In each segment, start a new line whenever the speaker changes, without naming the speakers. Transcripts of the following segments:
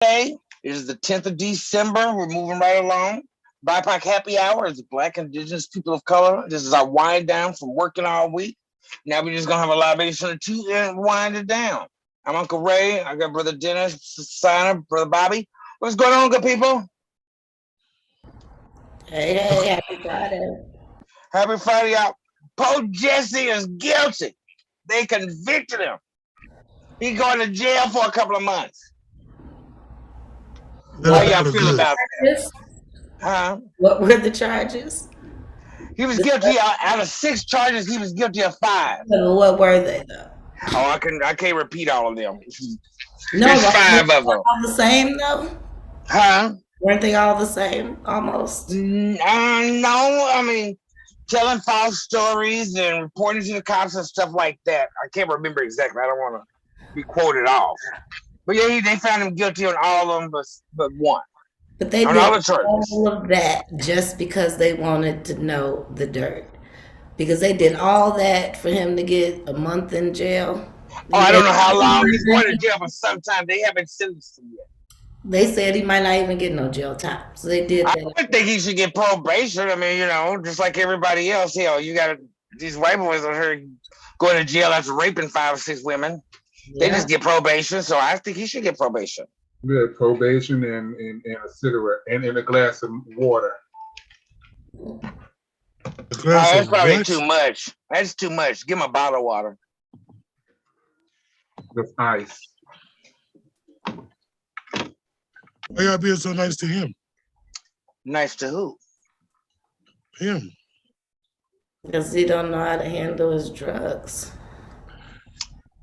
Today is the 10th of December. We're moving right along. Bipoc Happy Hour is Black Indigenous people of color. This is our wind down from working all week. Now we're just gonna have a libation or two and wind it down. I'm Uncle Ray. I got Brother Dennis, Sana, Brother Bobby. What's going on, good people?
Hey, happy Friday.
Happy Friday out. Poe Jesse is guilty. They convicted him. He going to jail for a couple of months. How y'all feel about that? Huh?
What were the charges?
He was guilty out of 6 charges. He was guilty of 5.
What were they though?
Oh, I can't repeat all of them.
No,
There's
like,
5
were
of
they
them.
all the same though?
Huh?
Weren't they all the same almost?
No, I mean, telling false stories and reporting to the cops and stuff like that. I can't remember exactly. I don't want to be quoted off. But yeah, they found him guilty on all of them but one.
But they
On
did
all the charges.
all of that just because they wanted to know the dirt. Because they did all that for him to get a month in jail.
Oh, I don't know how long he's going to jail, but sometimes they haven't sentenced him yet.
They said he might not even get no jail time. So they did
I
that.
don't think he should get probation. I mean, just like everybody else. You got these white boys on here going to jail after raping 5 or 6 women. Yeah. They just get probation, so I think he should get probation.
Yeah, probation and a cigarette and in a glass of water.
That's probably too much. That's too much. Give him a bottle of water.
With ice.
Why y'all being so nice to him?
Nice to who?
Him.
Because he don't know how to handle his drugs.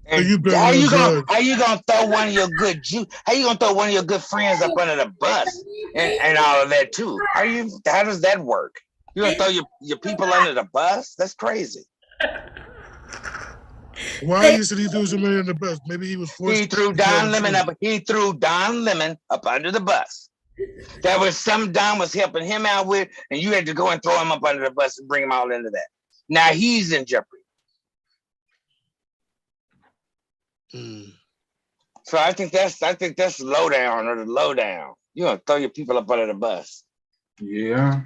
How you gonna throw one of your good how you gonna throw one of your good friends up under the bus and all of that too? How does that work? You gonna throw your people under the bus? That's crazy.
Why you said he threw somebody under the bus? Maybe he was forced.
He threw Don Lemon up. He threw Don Lemon up under the bus. That was some Don was helping him out with, and you had to go and throw him up under the bus and bring him all into that. Now he's in jeopardy. So I think that's lowdown or the lowdown. You gonna throw your people up under the bus?
Yeah.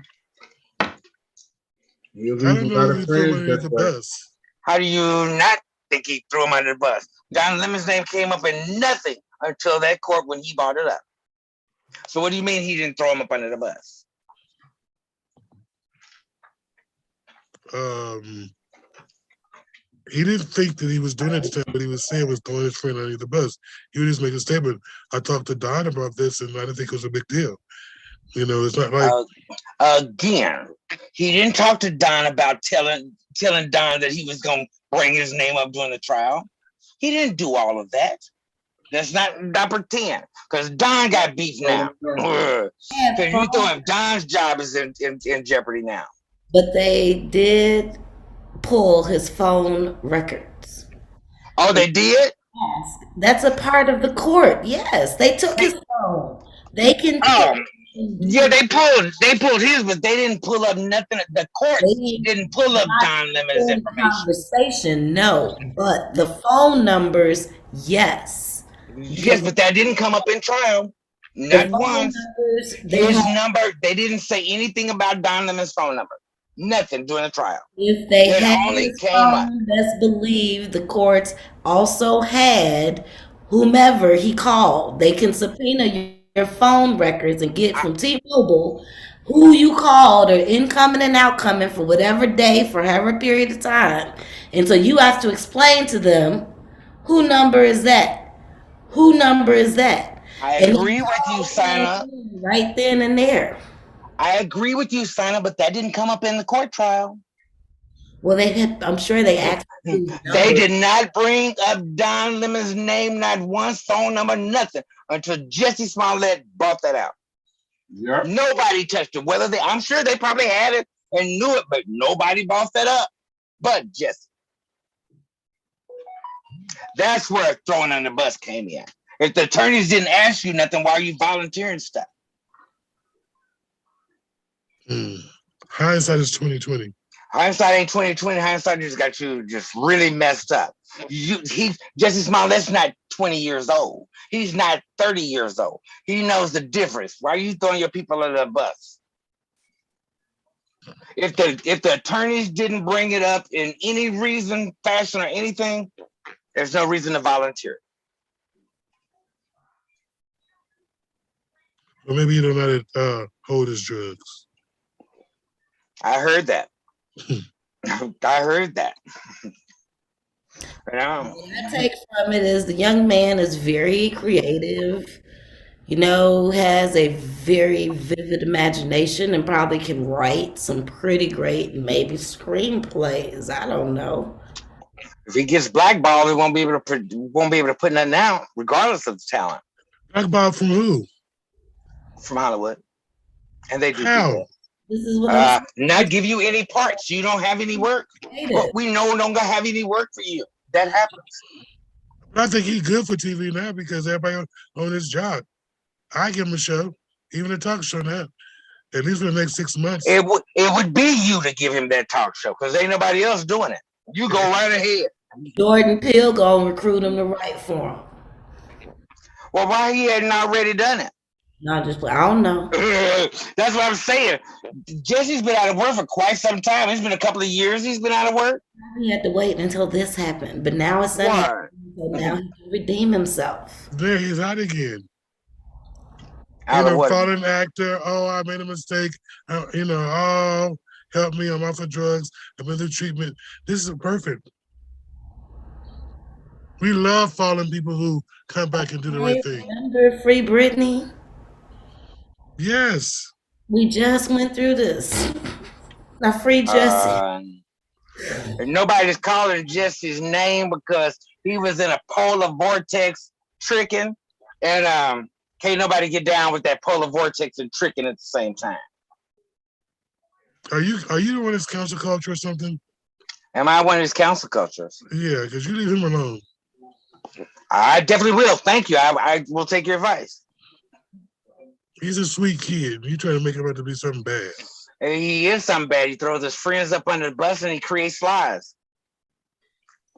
How do you not think he threw him under the bus? Don Lemon's name came up in nothing until that court when he brought it up. So what do you mean he didn't throw him up under the bus?
He didn't think that he was doing it. What he was saying was throwing his friend under the bus. He would just make a statement. I talked to Don about this, and I didn't think it was a big deal. It's not like
again. He didn't talk to Don about telling Don that he was going to bring his name up during the trial. He didn't do all of that. That's not pretend, because Don got beef now. So you throw him, Don's job is in jeopardy now.
But they did pull his phone records.
Oh, they did?
Yes. That's a part of the court. Yes, they took his phone. They can.
Yeah, they pulled his, but they didn't pull up nothing. The court didn't pull up Don Lemon's information.
Conversation, no, but the phone numbers, yes.
Yes, but that didn't come up in trial. Not once. His number, they didn't say anything about Don Lemon's phone number. Nothing during the trial.
If they had his phone, let's believe the courts also had whomever he called. They can subpoena your phone records and get from T-Mobile who you called or incoming and outcoming for whatever day for however period of time. And so you have to explain to them, who number is that? Who number is that?
I agree with you, Sana.
Right then and there.
I agree with you, Sana, but that didn't come up in the court trial.
Well, I'm sure they asked.
They did not bring up Don Lemon's name, not one phone number, nothing, until Jesse Smollett brought that out.
Yep.
Nobody touched it. I'm sure they probably had it and knew it, but nobody brought that up. But Jesse. That's where throwing on the bus came in. If the attorneys didn't ask you nothing, why are you volunteering stuff?
Hindsight is 2020.
Hindsight ain't 2020. Hindsight just got you just really messed up. Jesse Smollett's not 20 years old. He's not 30 years old. He knows the difference. Why are you throwing your people under the bus? If the attorneys didn't bring it up in any reason, fashion, or anything, there's no reason to volunteer.
Or maybe you don't know how to hold his drugs.
I heard that. I heard that.
What I take from it is the young man is very creative, has a very vivid imagination and probably can write some pretty great, maybe screenplays. I don't know.
If he gets blackballed, he won't be able to put nothing out, regardless of the talent.
Blackballed from who?
From Hollywood, and they do.
How?
This is what
not give you any parts. You don't have any work. But we no longer have any work for you. That happens.
But I think he's good for TV now because everybody on his job. I give him a show, even a talk show now. At least for the next 6 months.
It would be you to give him that talk show because ain't nobody else doing it. You go right ahead.
Jordan Peele gonna recruit him to write for him.
Well, why he hadn't already done it?
I don't know.
That's what I'm saying. Jesse's been out of work for quite some time. It's been a couple of years he's been out of work.
He had to wait until this happened, but now it's done. So now he can redeem himself.
There he's out again. Fallen actor. Oh, I made a mistake. Oh, help me. I'm off of drugs. I've been through treatment. This is perfect. We love fallen people who come back and do the right thing.
Remember Free Britney?
Yes.
We just went through this. Now free Jesse.
Nobody's calling Jesse's name because he was in a polar vortex tricking, and can't nobody get down with that polar vortex and tricking at the same time.
Are you the one that's council culture or something?
Am I one of his council cultures?
Yeah, because you leave him alone.
I definitely will. Thank you. I will take your advice.
He's a sweet kid. You try to make him out to be something bad.
And he is something bad. He throws his friends up under the bus and he creates lies.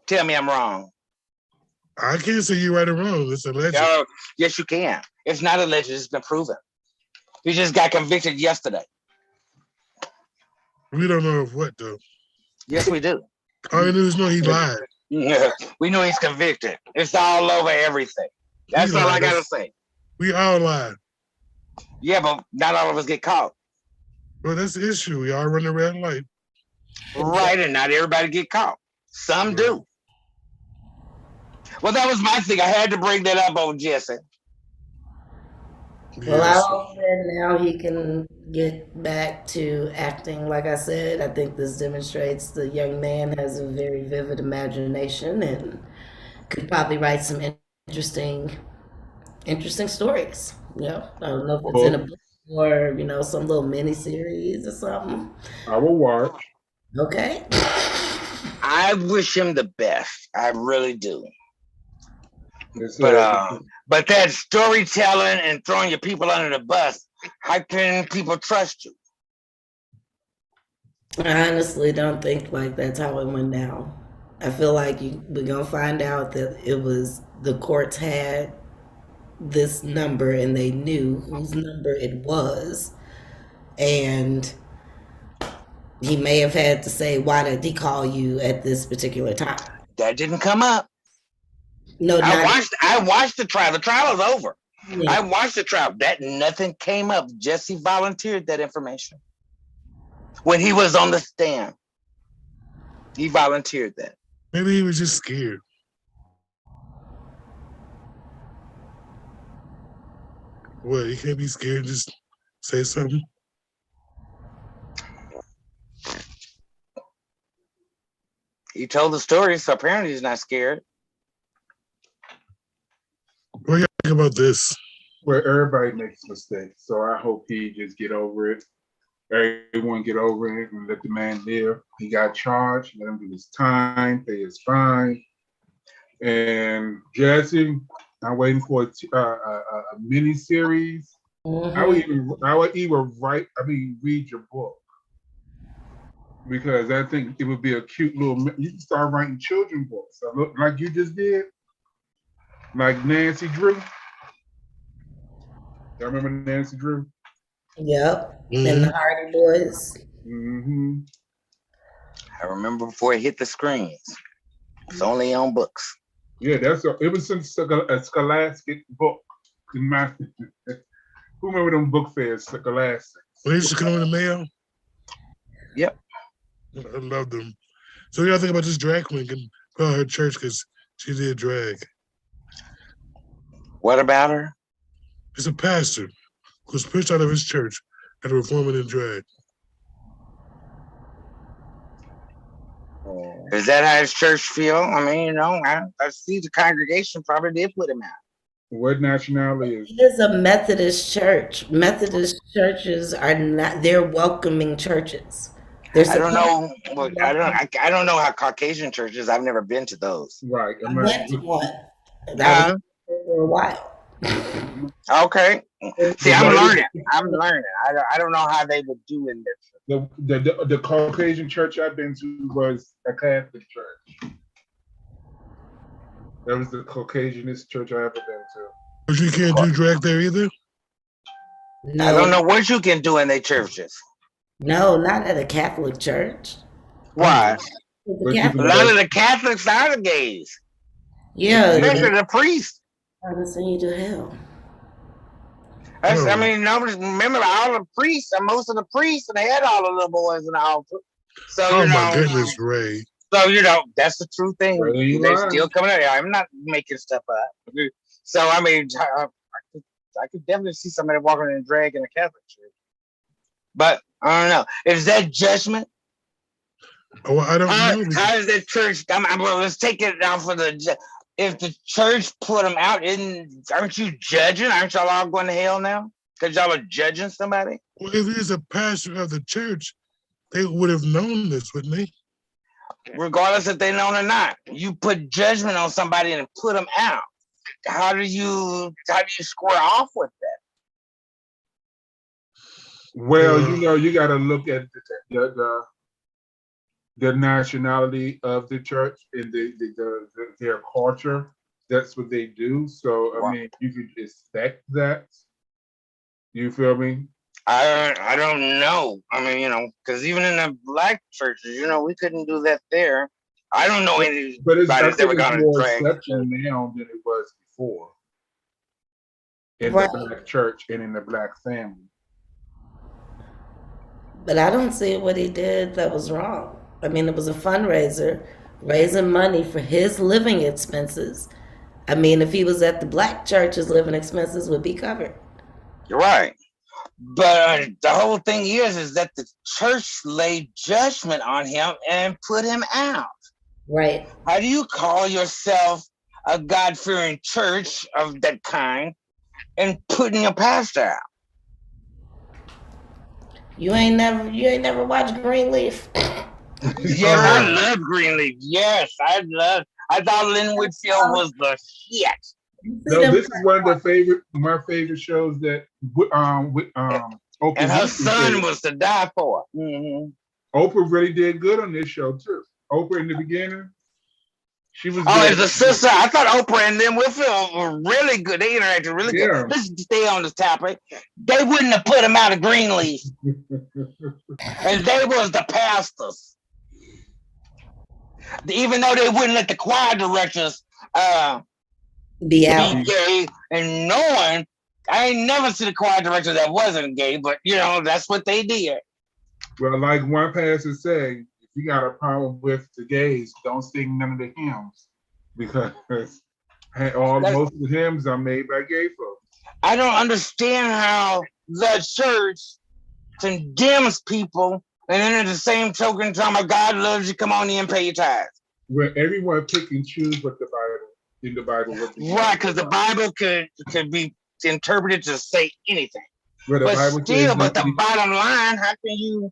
Tell me I'm wrong.
I can't say you're right or wrong. It's alleged.
Yes, you can. It's not alleged. It's been proven. He just got convicted yesterday.
We don't know of what, though.
Yes, we do.
All we do is know he lied.
Yeah, we know he's convicted. It's all over everything. That's all I got to say.
We all lie.
Yeah, but not all of us get caught.
Well, that's the issue. We all run the red light.
Right, and not everybody get caught. Some do. Well, that was my thing. I had to bring that up on Jesse.
Well, I hope that now he can get back to acting. Like I said, I think this demonstrates the young man has a very vivid imagination and could probably write some interesting stories. I don't know if it's in a book or some little mini series or something.
I will watch.
Okay.
I wish him the best. I really do. But that storytelling and throwing your people under the bus, how can people trust you?
I honestly don't think like that's how it went down. I feel like we're gonna find out that it was the courts had this number and they knew whose number it was, and he may have had to say, why did he call you at this particular time?
That didn't come up.
No,
I watched the trial. The trial is over.
Yeah.
I watched the trial. Nothing came up. Jesse volunteered that information when he was on the stand. He volunteered that.
Maybe he was just scared. What? You can't be scared. Just say something.
He told the story, so apparently he's not scared.
What do you think about this?
Well, everybody makes mistakes, so I hope he just get over it. Everyone get over it and let the man live. He got charged, let him do his time, pay his fine. And Jesse, I'm waiting for a mini series.
Mm-hmm.
I would even read your book. because I think it would be a cute little. You can start writing children books, like you just did, like Nancy Drew. Y'all remember Nancy Drew?
Yep. And
Mm-hmm.
the Hardy Boys.
Mm-hmm.
I remember before it hit the screens. It's only on books.
Yeah, it was a scholastic book. In my, who remember them book fairs, scholastic?
Well, they used to come in the mail.
Yep.
I love them. So, what do y'all think about this drag queen and about her church because she did drag?
What about her?
It's a pastor who was pushed out of his church after performing in drag.
Is that how his church feel? I mean, I see the congregation probably did put him out.
What nationality is?
It is a Methodist church. Methodist churches are not, they're welcoming churches.
I don't know. I don't know how Caucasian churches. I've never been to those.
Right.
I went to one. That was for a while.
Okay. See, I'm learning. I don't know how they would do in this.
The Caucasian church I've been to was a Catholic church. That was the Caucasianist church I ever been to.
But you can't do drag there either?
No,
I don't know what you can do in their churches.
no, not at a Catholic church.
Why?
The
A lot of the Catholics are the gays.
Yeah,
Especially the priests.
I'm gonna send you to hell.
I mean, remember all the priests, and most of the priests, and they had all the little boys in the altar. So,
oh my goodness, Ray.
So, that's the true thing. They still coming out. I'm not making stuff up. So, I mean, I could definitely see somebody walking in drag in a Catholic church. But I don't know. Is that judgment?
Oh, I don't know.
How is that church? Well, let's take it down for the. If the church put them out, aren't you judging? Aren't y'all all going to hell now? Because y'all are judging somebody?
Well, if he's a pastor of the church, they would have known this, wouldn't they?
Regardless if they know or not. You put judgment on somebody and put them out. How do you square off with that?
Well, you got to look at the nationality of the church and their culture. That's what they do. So I mean, you could expect that. You feel me?
I don't know. I mean, because even in the black churches, we couldn't do that there. I don't know anybody that's ever gone to drag.
Exception now than it was before in the black church and in the black family.
But I don't see what he did that was wrong. I mean, it was a fundraiser, raising money for his living expenses. I mean, if he was at the black church, his living expenses would be covered.
You're right. But the whole thing is that the church laid judgment on him and put him out.
Right.
How do you call yourself a God-fearing church of that kind and putting a pastor out?
You ain't never watched Greenleaf?
Yes, I love Greenleaf. Yes, I thought Lynn Whitfield was the shit.
No, this is one of my favorite shows that Oprah
and her son was to die for. Mm-hmm.
Oprah really did good on this show too. Oprah in the beginning, she was.
As a sister, I thought Oprah and Lynn Whitfield were really good. They interacted really good. Let's stay on this topic. They wouldn't have put him out of Greenleaf, and they was the pastors. Even though they wouldn't let the choir directors
be out
gay, and knowing I ain't never seen a choir director that wasn't gay, but that's what they did.
Well, like one pastor said, if you got a problem with the gays, don't sing none of the hymns because most of the hymns are made by gay folks.
I don't understand how the church condemns people and then at the same token talking about God loves you, come on in and pay your tithes.
Where everyone pick and choose what in the Bible.
Right, because the Bible could be interpreted to say anything.
But
the bottom line, how can you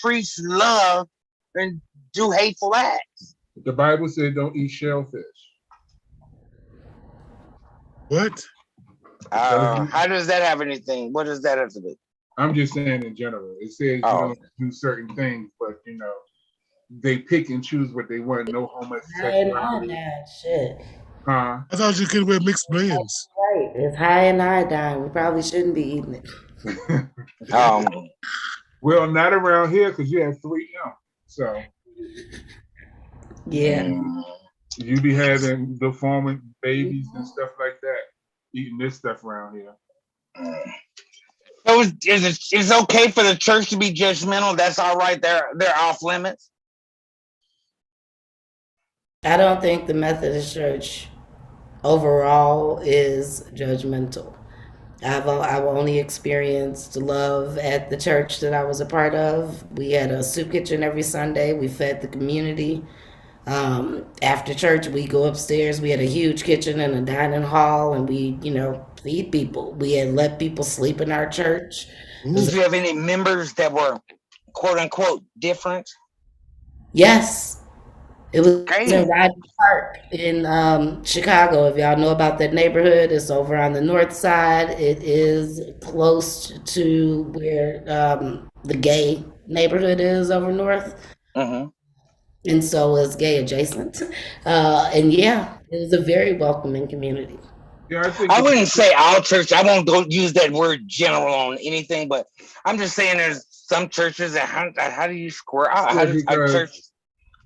preach love and do hateful acts?
The Bible said don't eat shellfish.
What?
How does that have anything? What does that have to do?
I'm just saying in general. It says you don't do certain things, but they pick and choose what they want. No
High and
homosexuality.
iodine, shit.
Huh?
I thought you could wear mixed blends.
Right, it's high in iodine. We probably shouldn't be eating it.
Um,
Well, not around here because you have 3M. So
Yeah.
mm,
you be having deforming babies and stuff like that eating this stuff around here.
mm. So is it okay for the church to be judgmental? That's all right. They're off limits.
I don't think the Methodist Church overall is judgmental. I've only experienced love at the church that I was a part of. We had a soup kitchen every Sunday. We fed the community. After church, we go upstairs. We had a huge kitchen and a dining hall, and we, feed people. We had let people sleep in our church.
Did you have any members that were quote unquote different?
Yes, it was
Okay.
in Riding Park in Chicago. If y'all know about that neighborhood, it's over on the north side. It is close to where the gay neighborhood is over north.
Mm-hmm.
And so it's gay adjacent. And yeah, it was a very welcoming community.
Yeah, I think
I wouldn't say all church. I won't go use that word general on anything, but I'm just saying there's some churches that how do you square out? How does a church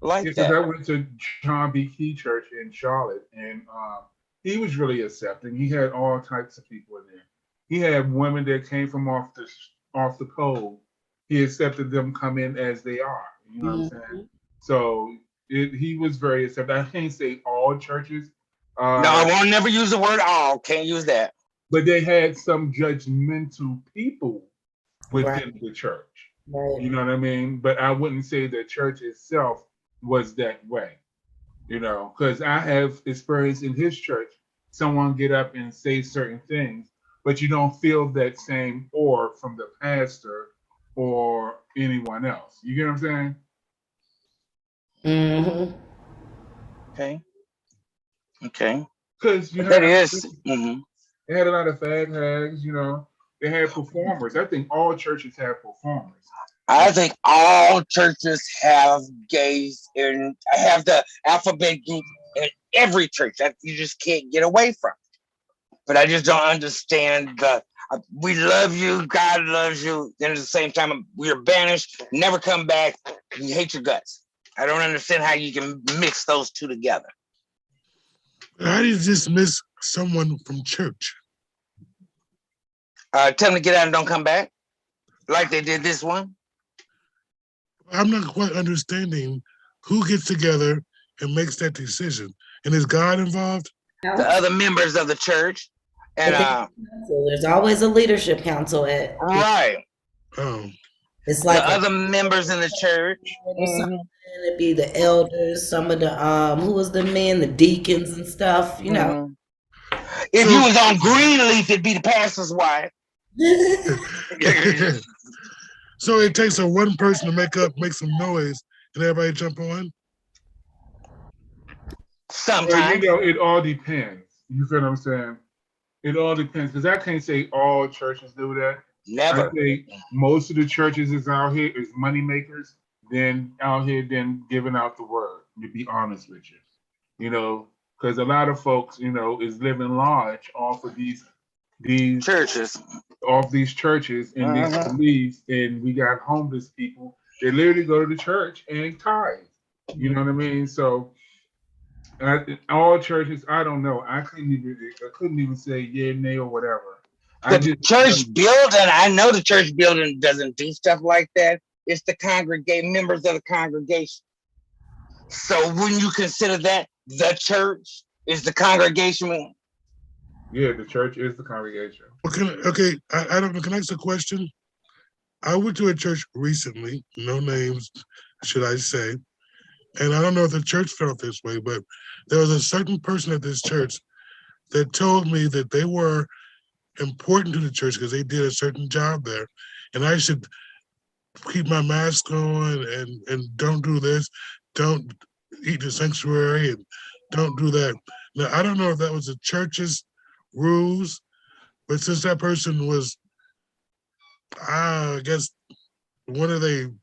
like
because
that?
I went to John B. Key Church in Charlotte, and he was really accepting. He had all types of people in there. He had women that came from off the pole. He accepted them come in as they are. You know what I'm saying? So he was very accepting. I can't say all churches.
No, I won't never use the word all. Can't use that.
But they had some judgmental people within
Right.
the church.
Right.
You know what I mean? But I wouldn't say the church itself was that way. Because I have experienced in his church, someone get up and say certain things, but you don't feel that same or from the pastor or anyone else. You get what I'm saying?
Mm-hmm.
Okay.
Because
That is. Mm-hmm.
They had a lot of fag hags, They had performers. I think all churches have performers.
I think all churches have gays and have the alphabet group in every church that you just can't get away from. But I just don't understand we love you, God loves you. Then at the same time, we are banished, never come back. We hate your guts. I don't understand how you can mix those two together.
How do you dismiss someone from church?
Tell them to get out and don't come back, like they did this one.
I'm not quite understanding who gets together and makes that decision. And is God involved?
The other members of the church. And
there's always a leadership council at
right.
Oh.
It's like
the other members in the church.
Mm-hmm. It'd be the elders, some of the who was the men, the deacons and stuff,
Mm-hmm. If you was on Greenleaf, it'd be the pastor's wife.
So it takes a one person to make some noise and everybody jump on?
Sometimes.
Well, it all depends. You feel what I'm saying? It all depends, because I can't say all churches do that.
Never.
I think most of the churches is out here is money makers, then out here then giving out the word, to be honest with you. Because a lot of folks, is living large off of these
churches.
Off these churches and these beliefs, and we got homeless people. They literally go to the church and tithe. You know what I mean? So all churches, I don't know. I couldn't even say yeah, nay, or whatever.
The church building, I know the church building doesn't do stuff like that. It's the members of the congregation. So wouldn't you consider that the church is the congregation?
Yeah, the church is the congregation.
Okay, I don't know. Can I ask a question? I went to a church recently, no names, should I say, and I don't know if the church felt this way, but there was a certain person at this church that told me that they were important to the church because they did a certain job there, and I should keep my mask on and don't do this, don't eat the sanctuary, and don't do that. Now, I don't know if that was the church's rules, but since that person was, I guess, one of the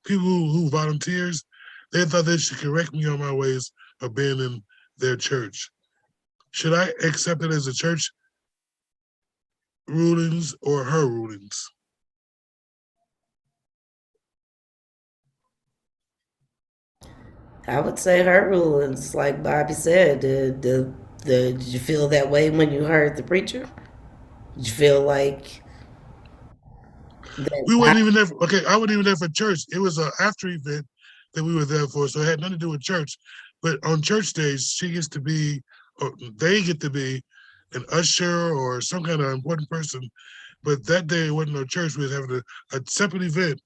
people who volunteers, they thought they should correct me on my ways of being in their church. Should I accept it as a church rulings or her rulings?
I would say her rulings, like Bobby said. Did you feel that way when you heard the preacher? Did you feel like
We
that?
weren't even there. Okay, I wasn't even there for church. It was an after event that we were there for, so it had nothing to do with church. But on church days, she gets to be, or they get to be, an usher or some kind of important person. But that day it wasn't no church. We was having a separate event,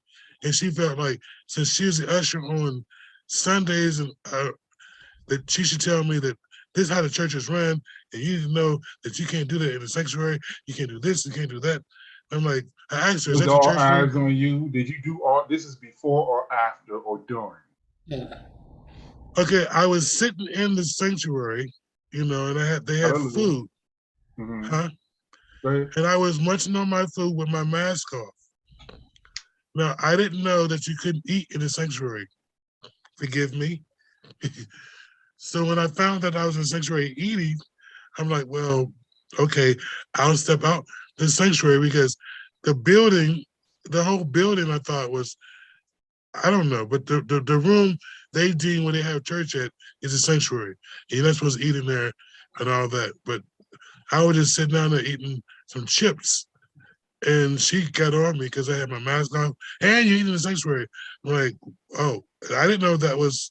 and she felt like since she was the usher on Sundays, and that she should tell me that this is how the church is run, and you need to know that you can't do that in the sanctuary. You can't do this. You can't do that. I'm like, I asked her, is
With
that the
all
church
eyes
rule?
on you, did you do all this? Is before or after or during?
Okay, I was sitting in the sanctuary, and they had
Hallelujah.
food,
Mm-hmm.
huh?
Go ahead.
And I was munching on my food with my mask off. Now, I didn't know that you couldn't eat in the sanctuary. Forgive me. So when I found that I was in the sanctuary eating, I'm like, well, okay, I'll step out the sanctuary because the building, the whole building, I thought was, I don't know, but the room they deem where they have church at is a sanctuary. You're not supposed to eat in there and all that. But I was just sitting down there eating some chips. And she got on me because I had my mask on. And you're eating in the sanctuary. I'm like, oh, I didn't know that was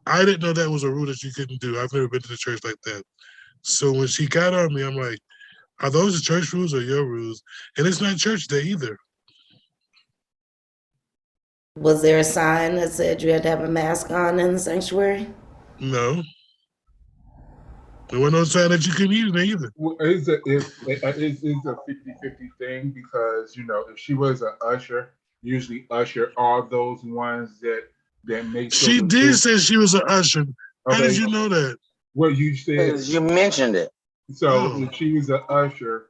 a rule that you couldn't do. I've never been to the church like that. So when she got on me, I'm like, are those the church rules or your rules? And it's not church day either.
Was there a sign that said you had to have a mask on in the sanctuary?
No. There wasn't no sign that you couldn't eat in there either.
Well, it's a 50-50 thing because if she was an usher, usually usher are those ones that make sure
She
the
did
food.
say she was an usher. How did
Okay,
you know that?
what you said.
Because you mentioned it.
So
Oh.
if she was an usher,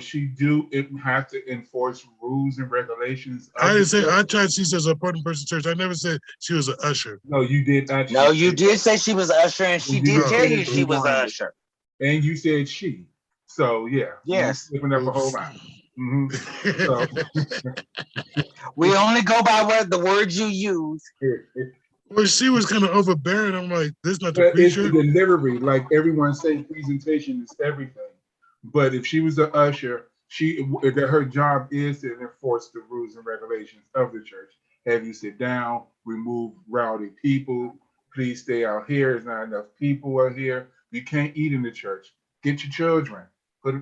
she do have to enforce rules and regulations
I
of the
didn't say,
church.
I tried, she says, a important person church. I never said she was an usher.
No, you did actually
No, you
say
did
that.
say she was an usher, and she
And you
did
just
Oh,
tell
said
you she was an
rewind it.
usher.
And you said she. So yeah, you
Yes.
flipping up a whole
oops.
lot. So
We only go by what the words you use.
Well, she was kind of overbearing. I'm like, this is not the
But it's
preacher.
the delivery. Like everyone say, presentation is everything. But if she was an usher, that her job is to enforce the rules and regulations of the church. Have you sit down, remove rowdy people. Please stay out here. There's not enough people out here. You can't eat in the church. Get your children. But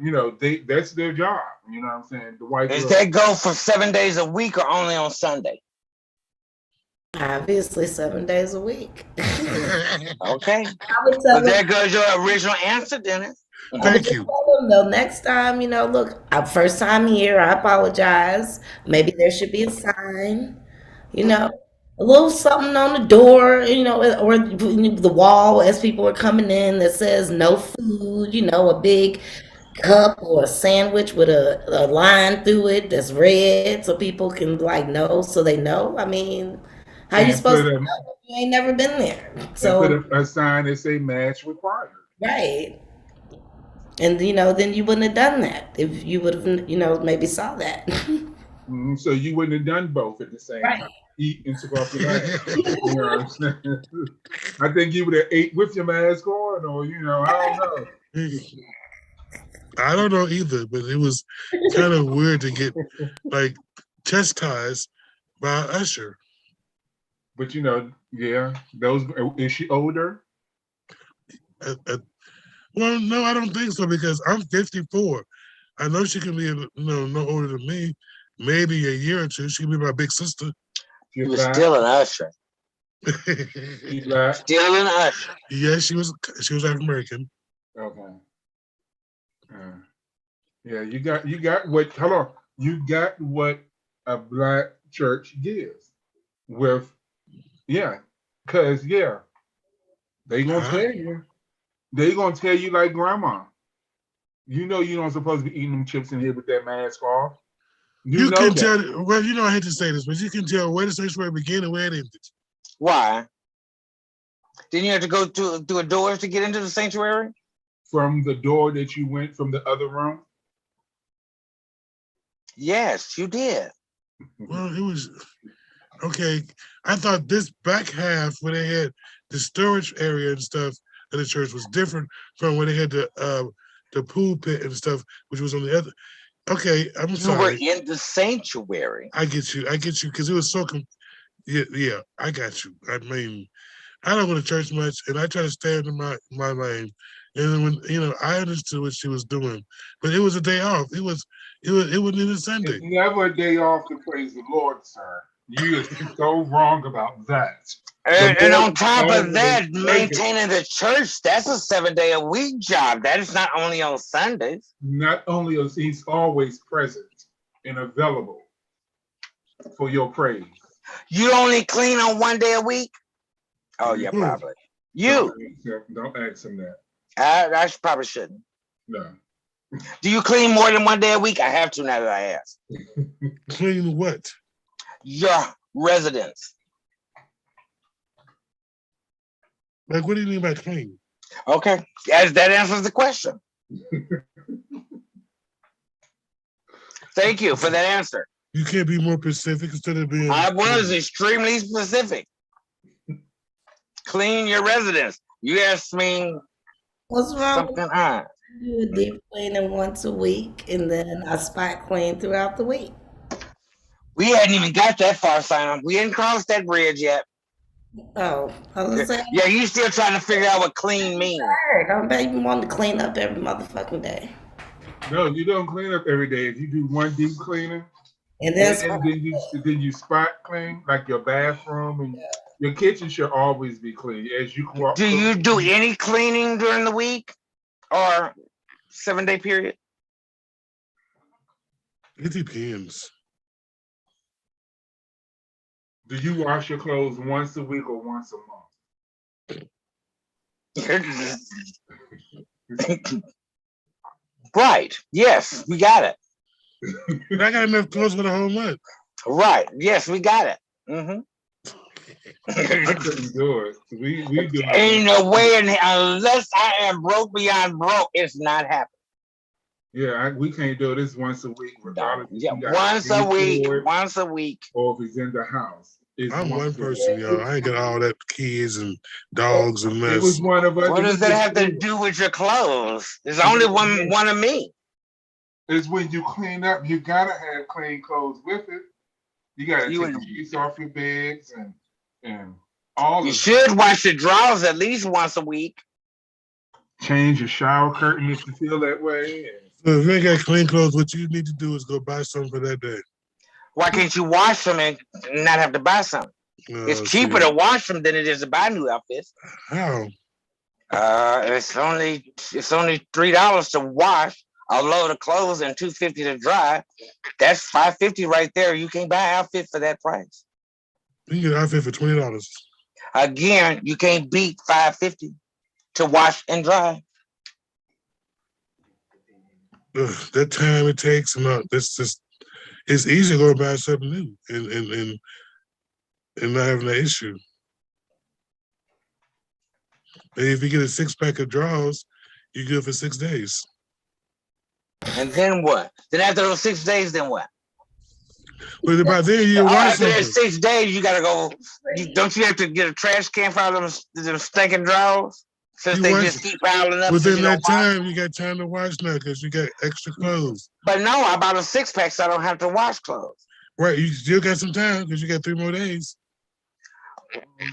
that's their job. You know what I'm saying? The white
Does
girl.
that go for 7 days a week or only on Sunday?
Obviously, 7 days a week.
Okay.
I would
Well,
tell them.
there goes your original answer, Dennis.
I would
Thank
just
you.
tell them though. Next time, look, first time here. I apologize. Maybe there should be a sign. You know, a little something on the door. Or the wall as people are coming in that says no food. A big cup or a sandwich with a line through it that's red so people can like know so they know. I mean, how you
And
supposed
put
to
a
know if you ain't never been there?
and put
So,
a sign that say mask required.
right. And then you wouldn't have done that if you would have maybe saw that.
So you wouldn't have done both at the same
Right.
time. Eat and took off your mask. You know what I'm saying? I think you would have ate with your mask on, or I don't know.
I don't know either, but it was kind of weird to get like chastised by an usher.
But yeah, those. Is she older?
Well, no, I don't think so because I'm 54. I know she can be, no older than me. Maybe a year or two. She can be my big sister.
She
She's
was
black.
still an usher.
She's black.
Still an usher.
Yes, she was African American.
Okay. Yeah, you got what? Hold on. You got what a black church gives. With because they gonna
Huh?
tell you. They gonna tell you like grandma. You don't supposed to be eating them chips in here with that mask off.
You can tell. Well, you know, I hate to say this, but you can tell where the sanctuary began and where it ended.
Why? Didn't you have to go through a door to get into the sanctuary?
From the door that you went from the other room?
Yes, you did.
Well, it was okay. I thought this back half where they had the storage area and stuff of the church was different from where they had the pool pit and stuff, which was on the other. Okay, I'm sorry.
You were in the sanctuary.
I get you, because it was so. Yeah, I got you. I mean, I don't go to church much, and I try to stay in my lane. And when I understood what she was doing, but it was a day off. It wasn't even Sunday.
It's never a day off to praise the Lord, sir. You are so wrong about that.
And on top of that, maintaining the church, that's a 7-day-a-week job. That is not only on Sundays.
Not only is he's always present and available for your praise.
You only clean on 1 day a week? Oh, yeah, probably. You.
Don't ask him that.
I probably shouldn't.
No.
Do you clean more than 1 day a week? I have to now that I ask.
Clean what?
Your residence.
Like, what do you mean by clean?
Okay, that answers the question. Thank you for that answer.
You can't be more specific instead of being.
I was extremely specific. Clean your residence. You asked me.
What's wrong?
Something
I do a deep cleaning once a week, and then I spot clean throughout the week.
We hadn't even got that far, Simon. We hadn't crossed that bridge yet.
Oh, I was saying.
Yeah, you still trying to figure out what clean means.
Don't even want to clean up every motherfucking day.
No, you don't clean up every day. If you do one deep cleaning,
and then
you spot clean, like your bathroom and your kitchen should always be clean. As you
do you do any cleaning during the week or 7-day period?
It depends.
Do you wash your clothes once a week or once a month?
Right. Yes, we got it.
I got enough clothes for the whole month.
Right. Yes, we got it.
I couldn't do it. We do it.
Ain't no way, unless I am broke beyond broke, it's not happening.
Yeah, we can't do this once a week. Regardless.
Yeah, once a week.
Or if he's in the house.
I'm one person, y'all. I ain't got all that kids and dogs and mess.
It was one of us.
What does that have to do with your clothes? There's only one of me.
It's when you clean up, you gotta have clean clothes with it. You gotta take the sheets off your beds and all.
You should wash your drawers at least once a week.
Change your shower curtain if you feel that way.
So if you ain't got clean clothes, what you need to do is go buy something for that day.
Why can't you wash them and not have to buy something? It's cheaper to wash them than it is to buy new outfits.
How?
It's only $3 to wash a load of clothes and $2.50 to dry. That's $5.50 right there. You can't buy an outfit for that price.
You can get an outfit for $20.
Again, you can't beat $5.50 to wash and dry.
That time it takes, it's easy to go buy something new and not having that issue. And if you get a 6-pack of drawers, you good for 6 days.
And then what? Then after those 6 days, then what?
Well, by then you wash
after 6 days, you gotta go. Don't you have to get a trash can for all them stinking drawers? Since they just keep piling up.
Within that time, you got time to wash now because you got extra clothes.
But no, I bought a 6-pack, so I don't have to wash clothes.
Right, you still got some time because you got 3 more days.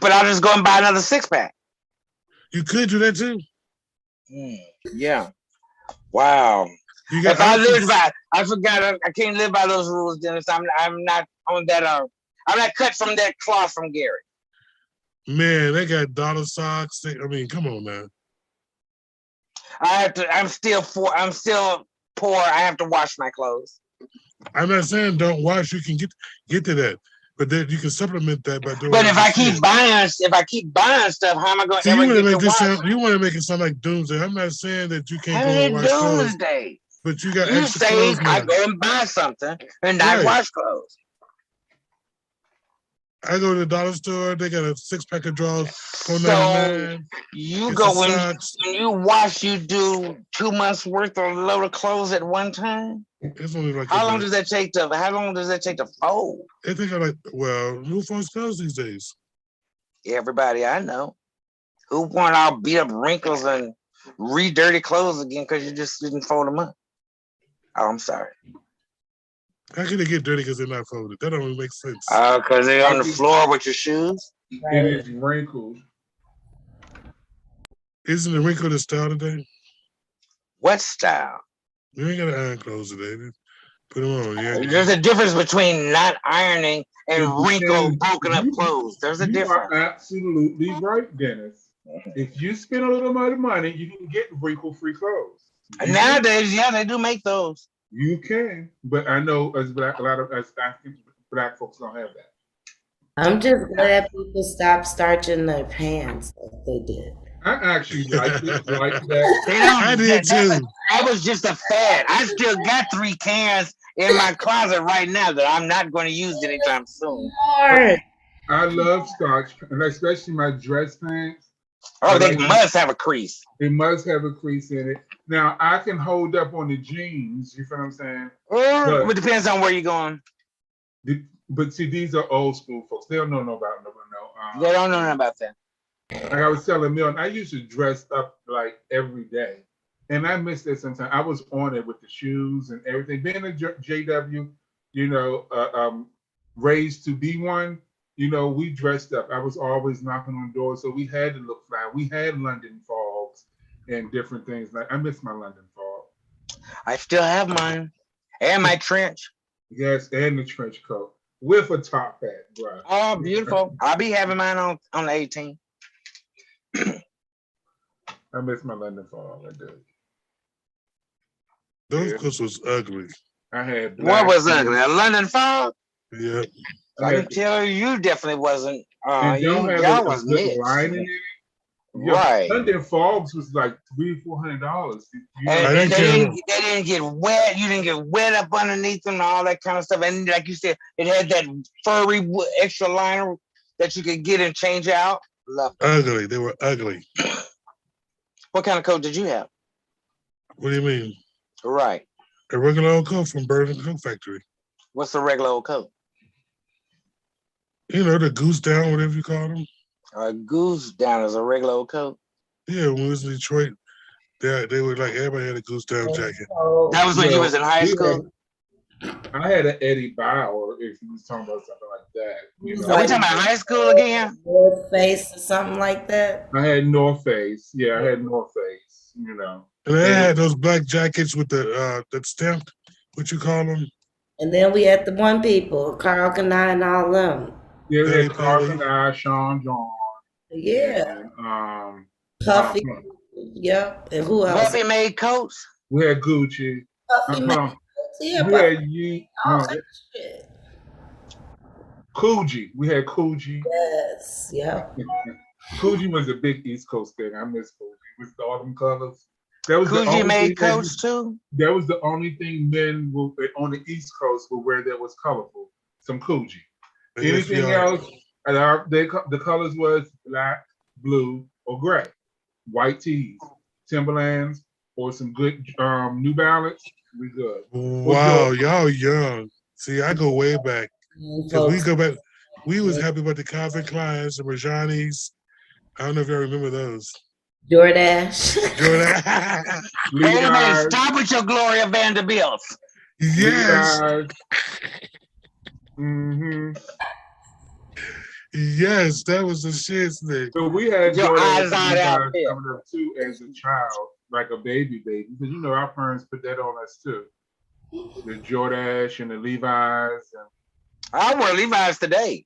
But I'll just go and buy another 6-pack.
You could do that too.
Yeah. Wow. If I lived by, I forgot. I can't live by those rules, Dennis. I'm not on that. I'm not cut from that cloth from Gary.
Man, they got dollar socks. I mean, come on, man.
I'm still poor. I have to wash my clothes.
I'm not saying don't wash. You can get to that, but then you can supplement that by doing.
But if I keep buying stuff, how am I going to ever get to wash?
You want to make it sound like doomsday. I'm not saying that you can't go and wash clothes.
Doomsday.
But you got
You
extra
say
clothes
I
now.
go and buy something and not
Right.
wash clothes.
I go to the dollar store. They got a 6-pack of drawers,
So
$4.99.
you
Get
go
some
when
socks.
you wash, you do 2 months worth of load of clothes at one time.
It's only like
How long does that take to? How long does that take to fold?
I think I like. Well, who folds clothes these days?
Everybody I know who want all beat up wrinkles and re-dirty clothes again because you just didn't fold them up. Oh, I'm sorry.
How can they get dirty because they're not folded? That don't even make sense.
Because they're on the floor with your shoes.
It is wrinkled.
Isn't the wrinkle the style today?
What style?
You ain't got to iron clothes today. Put them on. Yeah.
There's a difference between not ironing and wrinkled, broken up
You-
clothes. There's a
You
difference.
are absolutely right, Dennis. If you spend a little bit of money, you can get wrinkle-free clothes.
And nowadays, yeah, they do make those.
You can, but I know a lot of us African black folks don't have that.
I'm just glad people stopped starching their pants like they did.
I actually like it like that.
They don't,
I did too.
That was just a fad. I still got 3 cans in my closet right now that I'm not going to use anytime soon.
Lord.
I love starch, and especially my dress pants.
Oh, they must have a crease.
It must have a crease in it. Now I can hold up on the jeans. You feel what I'm saying?
But it depends on where you're going.
But see, these are old school folks. They don't know about
They don't know nothing about that.
Like I was telling Milton, I used to dress up like every day, and I miss that sometimes. I was on it with the shoes and everything. Being a JW, raised to be one. We dressed up. I was always knocking on doors, so we had to look fly. We had London fogs and different things. Like I miss my London fog.
I still have mine and my trench.
Yes, and the trench coat with a top hat, bro.
Oh, beautiful! I'll be having mine on the 18th.
I miss my London fog. I do.
Those clothes was ugly.
I had
what was ugly? A London fog?
Yeah.
I can tell you definitely wasn't.
Y'all
was mixed.
lining in it.
Right.
London fogs was like $300-400.
And they didn't get wet. You didn't get wet up underneath them and all that kind of stuff. And like you said, it had that furry extra liner that you could get and change out. Love it.
Ugly. They were ugly.
What kind of coat did you have?
What do you mean?
Right.
A regular old coat from Burton Coat Factory.
What's the regular old coat?
The goose down, whatever you call them.
A goose down is a regular old coat.
Yeah, when we was in Detroit, they were like everybody had a goose down jacket.
That was when you was in high school.
I had an Eddie Bauer. If you was talking about something like that,
Are we talking about high school again?
North Face or something like that.
I had North Face. Yeah, I had North Face.
And they had those black jackets with the that stamped. What you call them?
And then we had the one people, Carl Kanai and all them.
Yeah, we had Carl Kanai, Sean John.
Yeah.
And,
Puffy. Yep. And who else?
Puffy made coats.
We had Gucci.
Puffy made coats. Yeah,
we had Coogee. We had Coogee.
Yes. Yep.
Coogee was a big East Coast thing. I miss Coogee with all them colors. That was
Coogee made coats too.
That was the only thing men on the East Coast would wear that was colorful. Some Coogee. Anything else? The colors was black, blue, or gray. White tees, Timberlands, or some good New Balance. We good.
Wow, y'all young. See, I go way back. Because we go back. We was happy about the Calvin Kleins, the Rajanis. I don't know if y'all remember those.
Jordache.
Wait a minute, stop with your Gloria Vanderbilts.
Yes.
Mm-hmm.
Yes, that was the shit thing.
So we had
your
eyes
out
coming up too as a child, like a baby, because our parents put that on us too. The Jordache and the Levi's.
I wear Levi's today.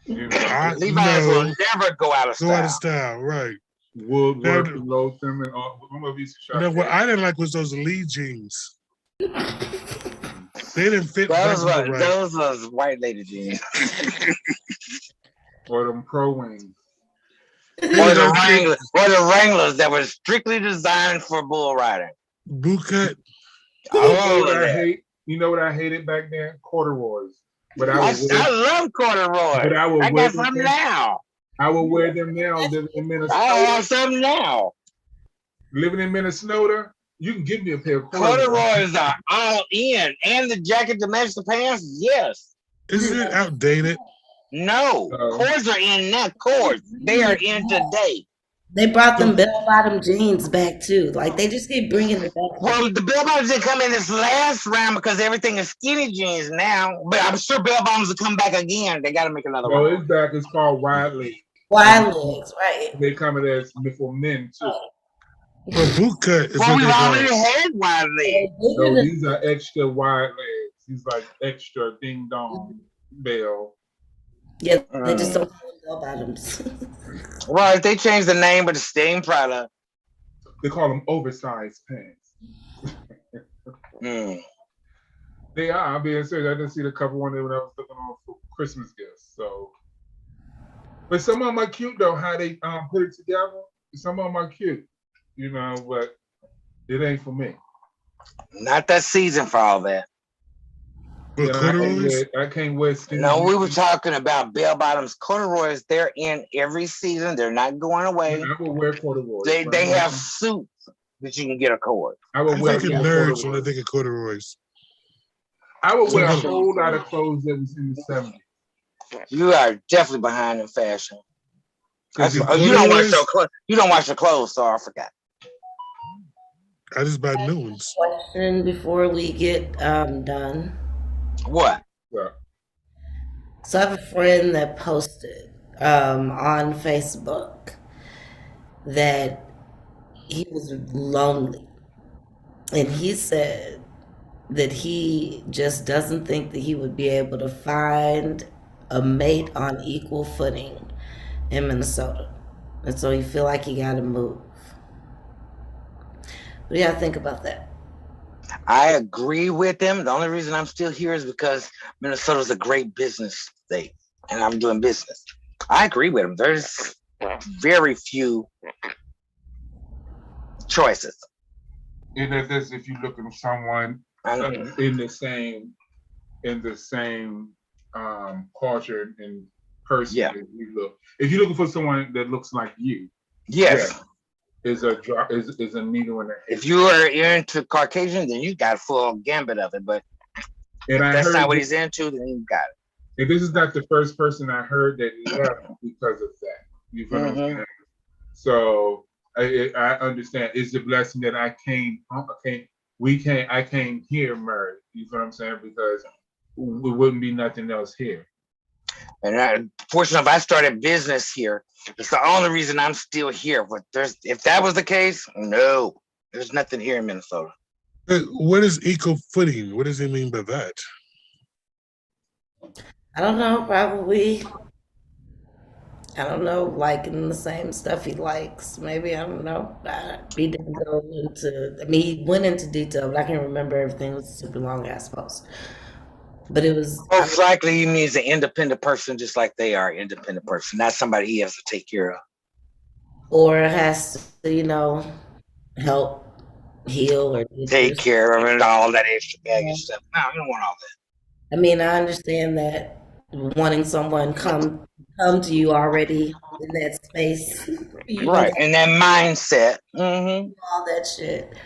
Levi's will never go out of style.
Go out of style, right?
Woodwork and Lotham and all.
What I didn't like was those Lee jeans. They didn't fit.
Those was white lady jeans.
Or them Pro Wings.
Or the Wranglers that were strictly designed for bull riding.
Boot cut.
All of
I
that.
hate? You know what I hated back then? Corduroys. But
I love corduroy.
I will
I
wear
got
them
some
now.
now.
I will wear them now living in
I
Minnesota.
have some now.
Living in Minnesota, you can give me a pair of corduroys.
Corduroys are all in, and the jacket to match the pants. Yes.
Isn't it outdated?
No. Cords are in now. Cords. They are in today.
They brought them bell-bottom jeans back too. Like they just keep bringing it back.
Well, the bell bottoms didn't come in this last round because everything is skinny jeans now. But I'm sure bell bottoms will come back again. They got to make another
No,
one.
it's back. It's called wide leg.
Wide legs, right?
They come in as for men too.
Well, boot cut is
Well,
what
we've
they call
already
it.
had wide legs.
No, these are extra wide legs. These like extra ding dong bell.
Yeah, they just don't call them bell-bottoms.
Right, they changed the name, but the same product.
They call them oversized pants. They are. I'm being serious. I just see a couple one day when I was looking on for Christmas gifts. So, but some of them are cute though. How they put it together. Some of them are cute, you know, but it ain't for me.
Not that season for all that.
But corduroys?
I can't wear skinny.
No, we were talking about bell bottoms. Corduroys, they're in every season. They're not going away.
I will wear corduroys.
They have suits that you can get a cord.
I will wear
nerds when I think of corduroys.
I would wear a whole lot of clothes that was in the 70s.
You are definitely behind in fashion. You don't watch your clothes, so I forgot.
I just buy new ones.
Question before we get done.
What?
Yeah.
So I have a friend that posted on Facebook that he was lonely, and he said that he just doesn't think that he would be able to find a mate on equal footing in Minnesota, and so he feel like he got to move. What do y'all think about that?
I agree with him. The only reason I'm still here is because Minnesota's a great business state, and I'm doing business. I agree with him. There's very few choices.
If you look at someone in the same culture and person,
yeah.
If you're looking for someone that looks like you,
yes.
Yeah. Is a needle in the head.
If you are into Caucasian, then you got full gambit of it. But if that's not what he's into, then you got it.
And this is not the first person I heard that left because of that. You know what I'm saying? So I understand. It's a blessing that I came here married. You know what I'm saying? Because it wouldn't be nothing else here.
And fortunately, I started business here. It's the only reason I'm still here. But if that was the case, no, there's nothing here in Minnesota.
What is equal footing? What does he mean by that?
I don't know. Probably. I don't know. Liking the same stuff he likes. Maybe, I don't know. He didn't go into. I mean, he went into detail, but I can't remember everything. It was super long ass post. But it was
most likely he means an independent person, just like they are an independent person, not somebody he has to take care of,
or has to, help heal or
take care of, and all that extra baggage stuff. No, I don't want all that.
I mean, I understand that wanting someone come to you already in that space,
right? And that mindset,
all that shit.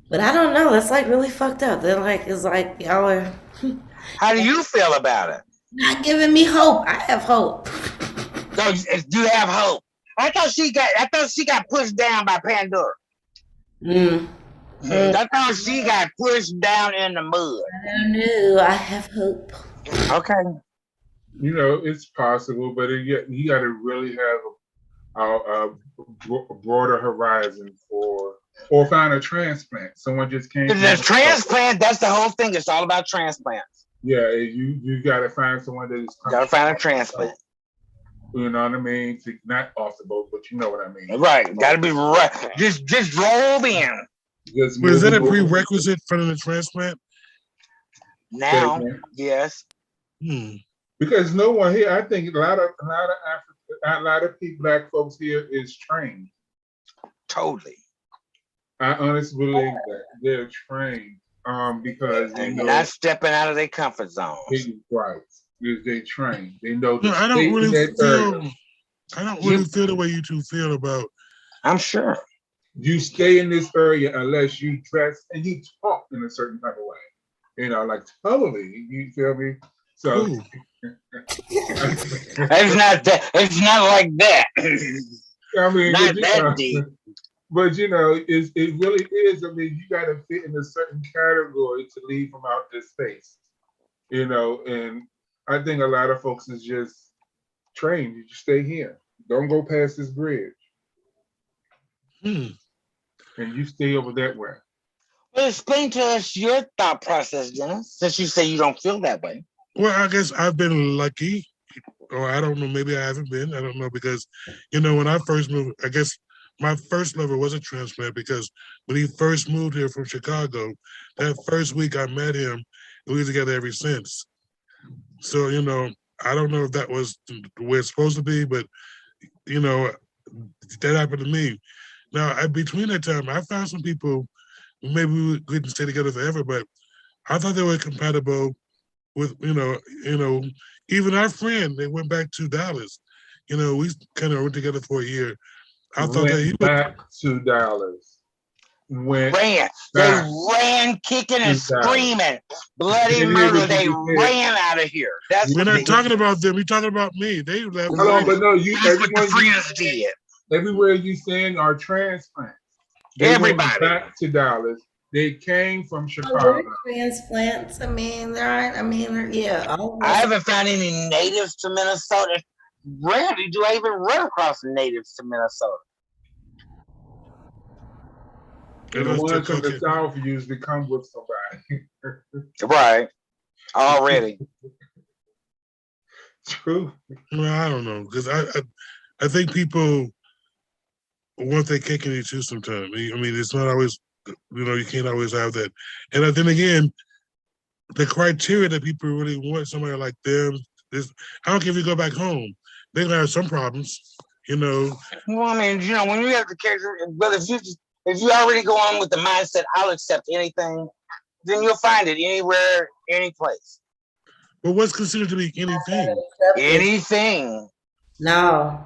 But I don't know. That's like really fucked up. They're like, it's like y'all are.
How do you feel about it?
Not giving me hope. I have hope.
So you have hope. I thought she got pushed down by Pandora. I thought she got pushed down in the mud.
I don't know. I have hope.
Okay.
It's possible, but you got to really have a broader horizon or find a transplant. Someone just can't.
The transplant. That's the whole thing. It's all about transplants.
Yeah, you got to find someone that is.
Got to find a transplant.
You know what I mean? Not off the boat, but you know what I mean.
Right. Got to be right. Just drove in.
Was that a prerequisite for the transplant?
Now, yes.
Because no one here, I think a lot of people, black folks here is trained.
Totally.
I honestly believe that they're trained. because they
And
know
not stepping out of their comfort zones.
right. Because they train. They know
No,
to
I
stay
don't
in
really
that
feel.
area.
I don't really feel the way you two feel about.
I'm sure.
You stay in this area unless you dress and you talk in a certain type of way. You know, like totally. You feel me? So
Ooh.
It's not that. It's not like that.
I mean,
Not that deep.
But you know, it really is. I mean, you got to fit in a certain category to leave from out this space. You know, and I think a lot of folks is just trained. You just stay here. Don't go past this bridge. And you stay over that way.
Well, explain to us your thought process, Dennis, since you say you don't feel that way.
Well, I guess I've been lucky, or I don't know, maybe I haven't been. I don't know, because, when I first moved, I guess my first lover was a transplant, because when he first moved here from Chicago, that first week I met him, and we were together ever since. So, I don't know if that was the way it's supposed to be, but, that happened to me. Now, between that time, I found some people, maybe we couldn't stay together forever, but I thought they were compatible with, even our friend, they went back to Dallas. We kind of went together for a year. I thought that he
Went back to Dallas. Went
Ran. They
back
ran, kicking and
to Dallas.
screaming. Bloody
And here's
murder.
what
They
you said.
ran out of here. That's
We're
what
not
they
talking
did.
about them. We're talking about me. They left.
Hold on, but no,
That's what the friends did.
everywhere you saying are transplants. They
Everybody.
went back to Dallas. They came from
Oh,
Chicago.
they're transplants. I mean, there aren't. I mean, yeah.
I haven't found any natives to Minnesota. Rarely do I even run across natives to Minnesota.
And the ones from the South usually come with somebody.
Right. Already.
True.
Well, I don't know, because I think people want their cake and eat too sometimes. I mean, it's not always, you can't always have that. And then again, the criteria that people really want somebody like them is, I don't care if you go back home, they're gonna have some problems,
Well, I mean, when you have the character, but if you already go on with the mindset, I'll accept anything, then you'll find it anywhere, any place.
But what's considered to be anything?
Anything.
No.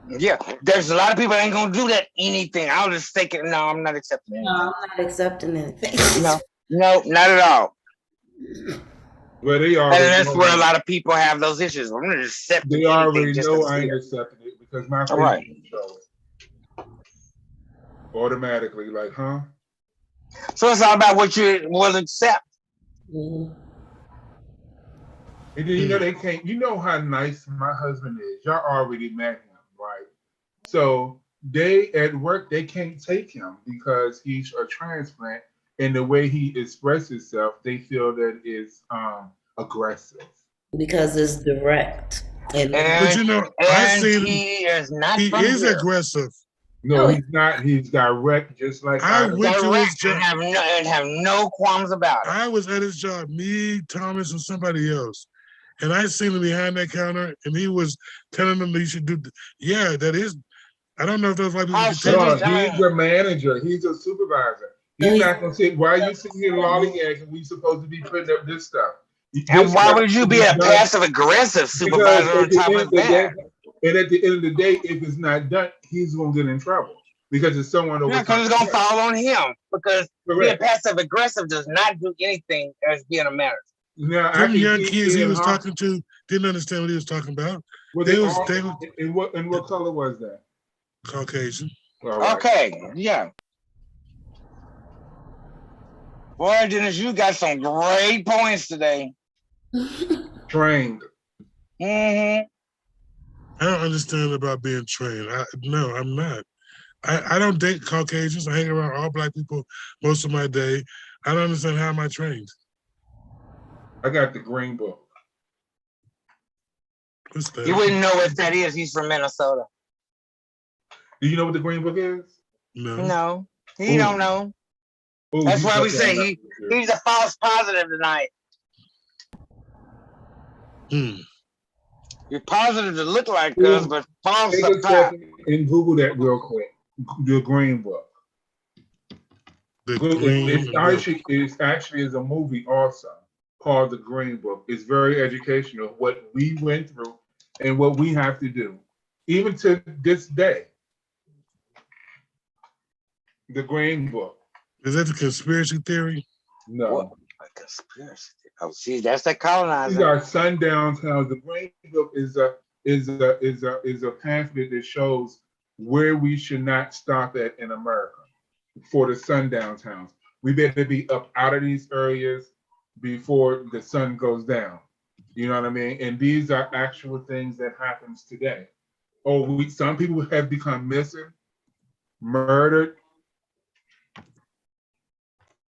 Yeah, there's a lot of people that ain't gonna do that. Anything. I'll just take it. No, I'm not accepting anything.
No, I'm not accepting anything.
No, not at all.
Well, they are.
And that's where a lot of people have those issues. I'm gonna accept.
They already know I ain't accepting it because my face show it automatically. Like, huh?
So it's all about what you will accept.
Mm-hmm.
And then they can't. You know how nice my husband is. Y'all already met him, right? So they at work they can't take him because he's a transplant, and the way he expresses himself, they feel that is aggressive.
Because it's direct.
But I seen
he is not.
He is aggressive.
No, he's not. He's direct, just like
I went to his job
and have no qualms about it.
I was at his job, me, Thomas, and somebody else. And I seen him behind that counter, and he was telling them that you should do. Yeah, that is. I don't know if those white people can take it.
He's a manager. He's a supervisor. He's not gonna say, "Why are you sitting here lollygagging? We supposed to be putting up this stuff."
And why would you be a passive aggressive supervisor on top of that?
And at the end of the day, if it's not done, he's gonna get in trouble because it's someone over.
Because it's gonna fall on him. Because being passive aggressive does not do anything as being a manager.
Now,
some young kids he was talking to didn't understand what he was talking about.
And what color was that?
Caucasian.
Right.
Okay, yeah. Boy, Dennis, you got some great points today.
Trained.
Mm-hmm.
I don't understand about being trained. No, I'm not. I don't date Caucasians. I hang around all black people most of my day. I don't understand how am I trained.
I got the Green Book.
What's that?
You wouldn't know what that is. He's from Minnesota.
Do you know what the Green Book is?
No, he don't know.
Ooh,
that's why we say he's a false positive tonight. You're positive to look like us, but false up top.
And Google that real quick. The Green Book.
The Green Book.
It actually is a movie also called The Green Book. It's very educational, what we went through and what we have to do, even to this day. The Green Book.
Is that the conspiracy theory?
No.
What a conspiracy? Oh, see, that's that
These
colonizer.
are sundown towns. The Green Book is a pamphlet that shows where we should not stop at in America for the sundown towns. We better be up out of these areas before the sun goes down. You know what I mean? And these are actual things that happens today. Some people have become missing, murdered.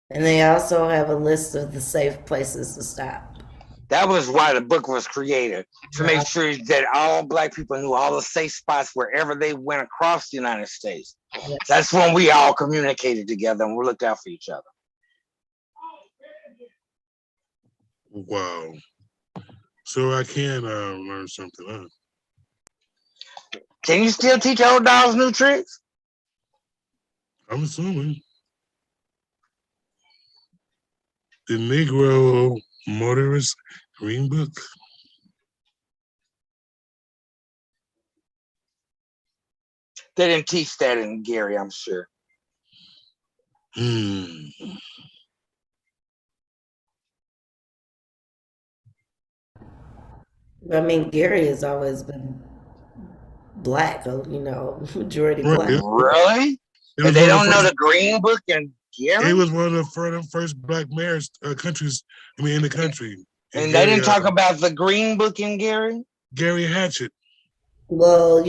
And they also have a list of the safe places to stop.
That was why the book was created, to make sure that all Black people knew all the safe spots wherever they went across the United States.
Yes.
That's when we all communicated together and we looked out for each other.
Wow. So I can learn something, huh?
Can you still teach old dogs new tricks?
I'm assuming. The Negro Motorist Green Book.
They didn't teach that in Gary, I'm sure.
I mean, Gary has always been Black, majority
Right.
Black.
Really? And they don't know the Green Book in Gary?
It was one of the first Black mayors countries, in the country.
And they didn't talk about the Green Book in Gary?
Gary Hatchett.
Well,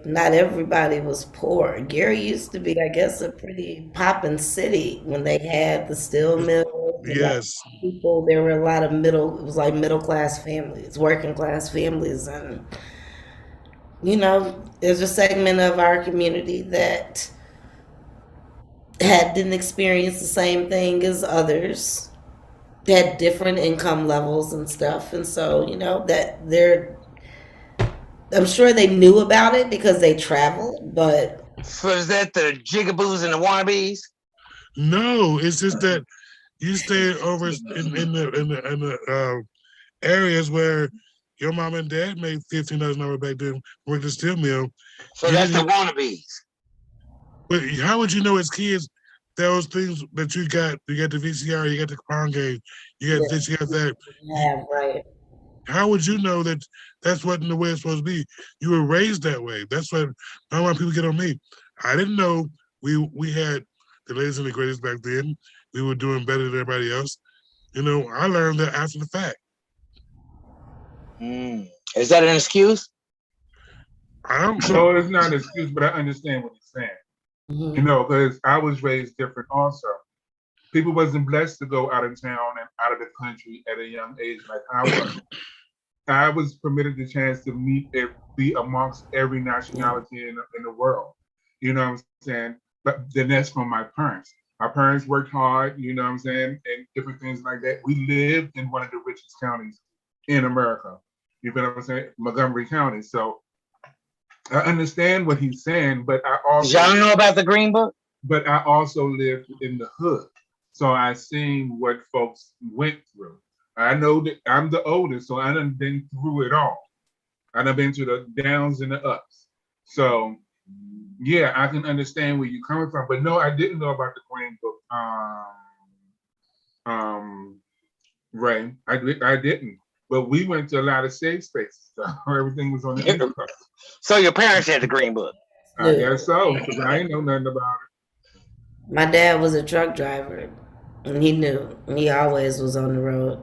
not everybody was poor. Gary used to be, I guess, a pretty poppin' city when they had the steel mills.
Yes.
People, there were a lot of middle class families, working class families. And, there's a segment of our community that didn't experience the same thing as others, had different income levels and stuff. And so, I'm sure they knew about it because they traveled, but.
So is that the jigaboos and the wannabes?
No, it's just that you stay over in the areas where your mom and dad made $15 an hour back then, worked the steel mill.
So that's the wannabes.
But how would you know as kids those things that you got the VCR, you got the Pong game, you got this, you got that.
Yeah, right.
How would you know that that's what the way it's supposed to be? You were raised that way. That's what I want people to get on me. I didn't know we had the latest and the greatest back then. We were doing better than everybody else. I learned that after the fact.
Is that an excuse?
I don't
know. No, it's not an excuse, but I understand what you're saying.
Mm-hmm.
Because I was raised different also. People wasn't blessed to go out of town and out of the country at a young age like I was. I was permitted the chance to be amongst every nationality in the world. You know what I'm saying? But then that's from my parents. My parents worked hard, you know what I'm saying, and different things like that. We lived in one of the richest counties in America. You know what I'm saying? Montgomery County. So I understand what he's saying, but I also
y'all know about the Green Book?
But I also lived in the hood. So I seen what folks went through. I know that I'm the oldest, so I done been through it all. I done been to the downs and the ups. So yeah, I can understand where you're coming from. But no, I didn't know about the Green Book. Ray, I didn't. But we went to a lot of safe spaces. So everything was on the internet.
So your parents had the Green Book?
I guess so, because I ain't know nothing about it.
My dad was a truck driver, and he knew. He always was on the road.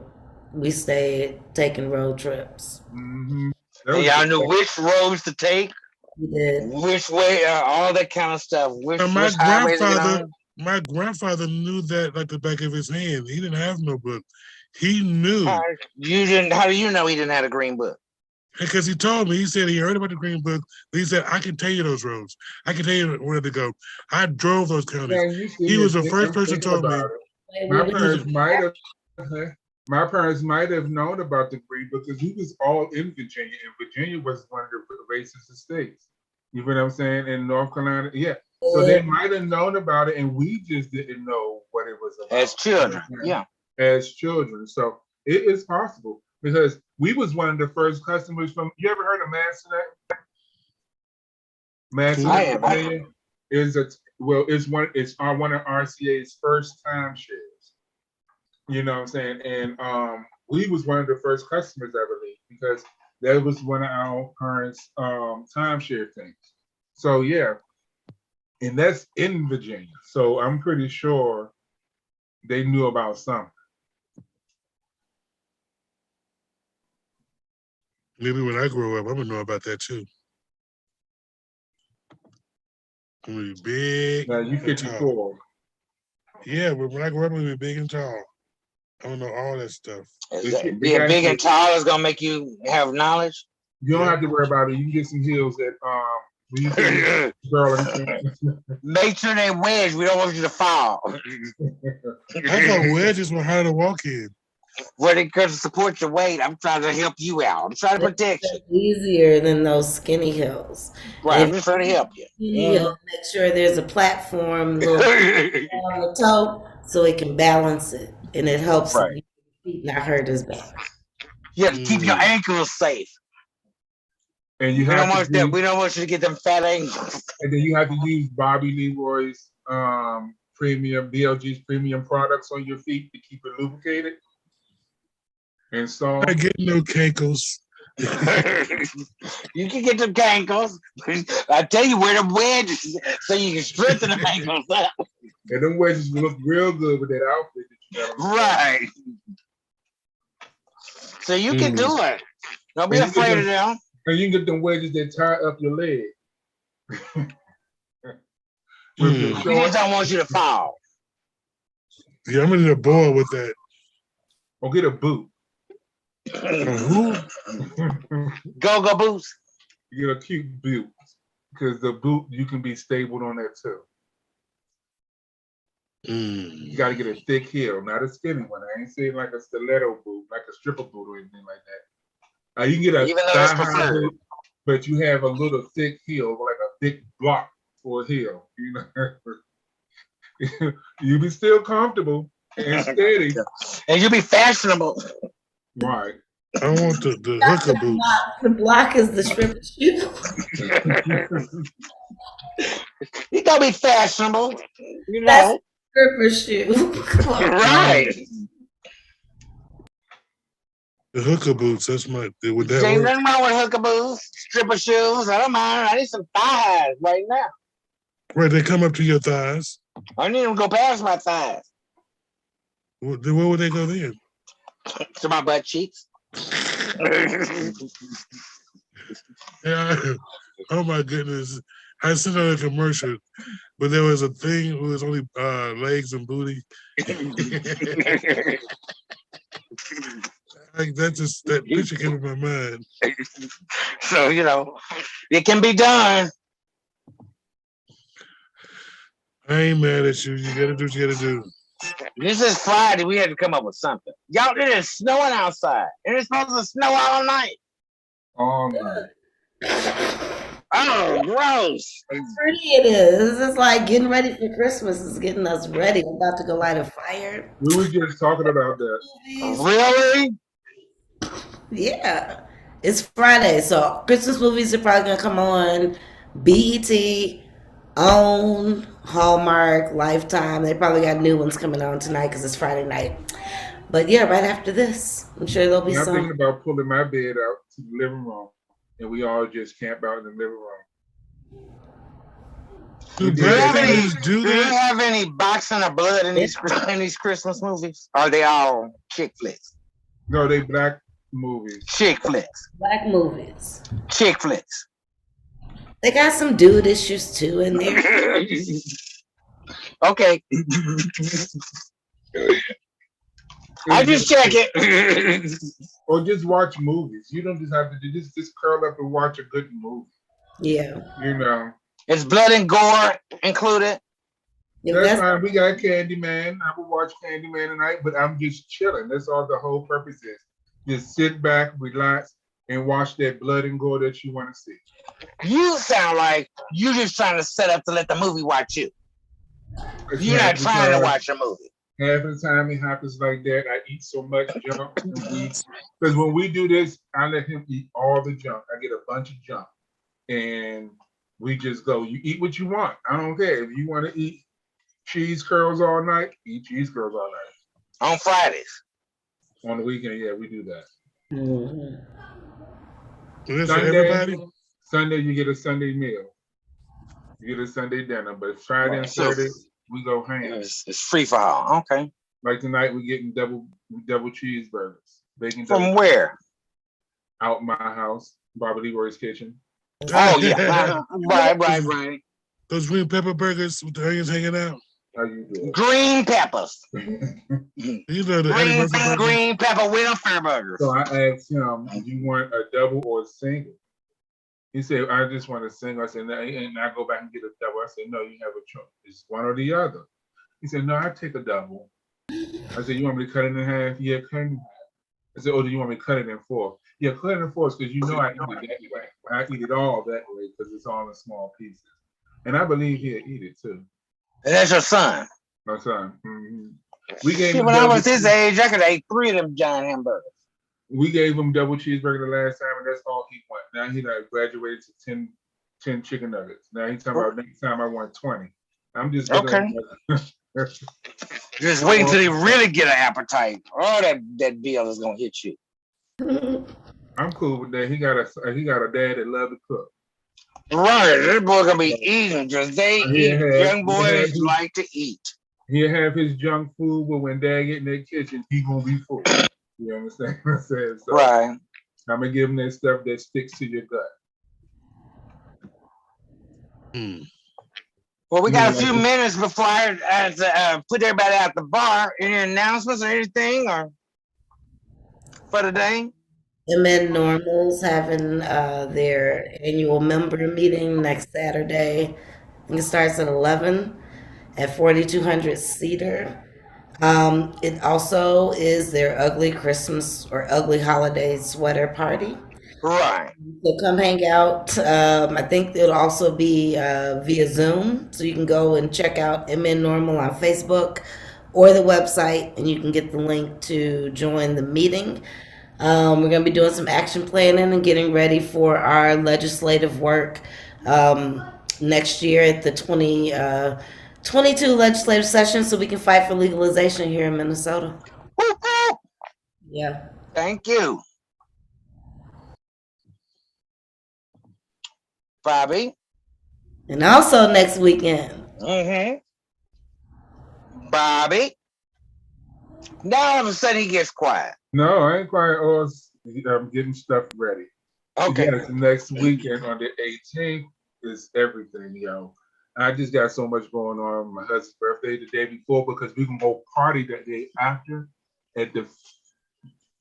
We stayed taking road trips.
Mm-hmm.
And y'all knew which roads to take?
We did.
Which way, all that kind of stuff.
My grandfather knew that like the back of his hand. He didn't have no book. He knew.
How do you know he didn't have a Green Book?
Because he told me, he said he heard about the Green Book, but he said, I can tell you those roads. I can tell you where to go. I drove those counties. He was the first person who told me.
My parents might have known about the Green Book because he was all in Virginia, and Virginia was one of the racist states. You know what I'm saying? In North Carolina, yeah. So they might have known about it, and we just didn't know what it was about.
As children, yeah.
As children. So it is possible because we was one of the first customers from. You ever heard of Massonet? Massonet, Virginia is it's one of RCA's first timeshares. You know what I'm saying? And we was one of the first customers, I believe, because that was one of our parents' timeshare things. So yeah. And that's in Virginia. So I'm pretty sure they knew about something.
Maybe when I grow up, I'm gonna know about that too. I'm gonna be big.
Now you 54.
Yeah, but when I grow up, I'm gonna be big and tall. I don't know all that stuff.
Being big and tall is gonna make you have knowledge.
You don't have to worry about it. You can get some heels that
make sure they wedge. We don't want you to fall.
I thought wedges were hard to walk in.
Well, they could support your weight. I'm trying to help you out. I'm trying to protect you.
Easier than those skinny hills.
Right, I'm just trying to help you.
Make sure there's a platform on the toe so it can balance it, and it helps your feet not hurt as bad.
You have to keep your ankles safe.
And
we don't want you to get them fat ankles.
And then you have to use Bobby Leroy's BLG's premium products on your feet to keep it lubricated. And so
I get no cankles.
You can get them ankles. I tell you, wear them wedges so you can strengthen them ankles up.
And them wedges look real good with that outfit that you got on.
Right. So you can do it. Don't be afraid of them.
And you can get them wedges that tie up your leg.
We just don't want you to fall.
Yeah, I'm gonna need a ball with that.
Or get a boot.
Go boots.
You get a cute boot. Because the boot, you can be stabled on that too. You got to get a thick heel, not a skinny one. I ain't saying like a stiletto boot, like a stripper boot or anything like that. You can get a thigh-high boot, but you have a little thick heel, like a thick block for a heel. You know, you be still comfortable and steady,
and you'll be fashionable.
Right.
I want the hooker boots.
The block is the stripper shoe.
You gotta be fashionable. You know,
stripper shoe.
Right.
The hooker boots, that's my. Would that
ain't
work?
nothing wrong with hooker boots, stripper shoes. I don't mind. I need some thighs right now.
Right, they come up to your thighs.
I need them to go past my thighs.
Where would they go then?
To my butt cheeks.
Yeah. Oh my goodness. I sent out a commercial, but there was a thing who was only legs and booty. Like that picture came in my mind.
So, you know, it can be done.
I ain't mad at you. You gotta do what you gotta do.
This is Friday. We had to come up with something. Y'all, it is snowing outside. And it's supposed to snow all night.
All night.
Oh, gross.
How pretty it is. It's like getting ready for Christmas. It's getting us ready. We're about to go light a fire.
We were just talking about that.
Really?
Yeah. It's Friday, so Christmas movies are probably going to come on BET, OWN, Hallmark, Lifetime. They probably got new ones coming on tonight because it's Friday night. But yeah, right after this, I'm sure there'll be some.
I'm thinking about pulling my bed out to the living room, and we all just camp out in the living room.
Do you have any boxing of blood in these Christmas movies? Or are they all chick flicks?
No, they black movies.
Chick flicks.
Black movies.
Chick flicks.
They got some dude issues too in there.
Okay. I just check it.
Or just watch movies. You don't just have to do this. Just curl up and watch a good movie.
Yeah.
You know.
Is blood and gore included?
That's fine. We got Candyman. I will watch Candyman tonight, but I'm just chilling. That's all the whole purpose is. Just sit back, relax, and watch that blood and gore that you want to see.
You sound like you just trying to set up to let the movie watch you. You're not trying to watch a movie.
Half of the time it happens like that. I eat so much junk because when we do this, I let him eat all the junk. I get a bunch of junk, and we just go. You eat what you want. I don't care if you want to eat cheese curls all night. Eat cheese curls all night.
On Fridays.
On the weekend, yeah, we do that. Sunday, you get a Sunday meal. You get a Sunday dinner, but Friday and Saturday we go ham.
It's free for all. Okay.
Like tonight, we're getting double cheeseburgers. Bacon.
From where?
Out my house, Barbara Leroy's kitchen.
Oh yeah, right.
Those green pepper burgers with the onions hanging out.
How you doing?
Green peppers.
You know the
green pepper welfare burgers.
So I asked him, "Do you want a double or a single?" He said, "I just want a single." I said, and I go back and get a double. I said, "No, you have a choice. It's one or the other." He said, "No, I take a double." I said, "You want me to cut it in half?" Yeah, cut it in half. I said, "Oh, do you want me to cut it in four?" Yeah, cut it in four because you know I eat it that way. I eat it all that way because it's all in small pieces. And I believe he'll eat it too.
And that's your son?
My son. Mm-hmm. We gave him
when I was his age, I could eat 3 of them giant hamburgers.
We gave him double cheeseburger the last time, and that's all he wants. Now he like graduated to 10 chicken nuggets. Now he's talking about next time I want 20. I'm just
okay. Just wait until he really get an appetite. Oh, that bill is gonna hit you.
I'm cool with that. He got a dad that loves to cook.
Right, this boy gonna be eating because young boys like to eat.
He'll have his junk food, but when dad get in that kitchen, he gonna be full. You understand what I'm saying? So
right.
I'm gonna give him that stuff that sticks to your gut.
Well, we got a few minutes before I put everybody out the bar. Any announcements or anything or for the day?
MN Normal's having their annual member meeting next Saturday. I think it starts at 11 at 4200 Cedar. It also is their ugly Christmas or ugly holiday sweater party.
Right.
So come hang out. I think it'll also be via Zoom. So you can go and check out MN Normal on Facebook or the website, and you can get the link to join the meeting. We're going to be doing some action planning and getting ready for our legislative work next year at the 2022 legislative session so we can fight for legalization here in Minnesota. Yeah.
Thank you. Bobby.
And also next weekend.
Bobby. Now all of a sudden he gets quiet.
No, I ain't quiet. I'm getting stuff ready.
Okay.
Yes, next weekend on the 18th is everything, yo. I just got so much going on. My husband's birthday the day before because we can go party that day after at the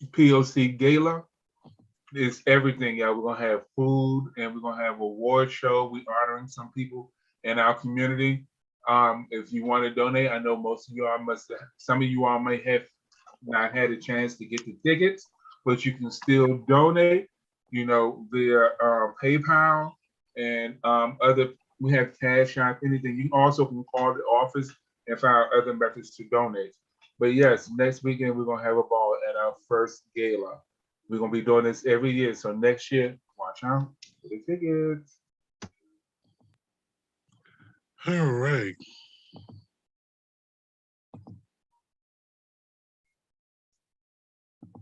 POC Gala. It's everything, y'all. We're gonna have food and we're gonna have a award show. We honoring some people in our community. If you want to donate, I know most of y'all some of you all may have not had a chance to get the tickets, but you can still donate, via PayPal and other. We have Cash App, anything. You also can call the office and find other methods to donate. But yes, next weekend we're gonna have a ball at our first gala. We're gonna be doing this every year. So next year, watch out for the tickets.
All right.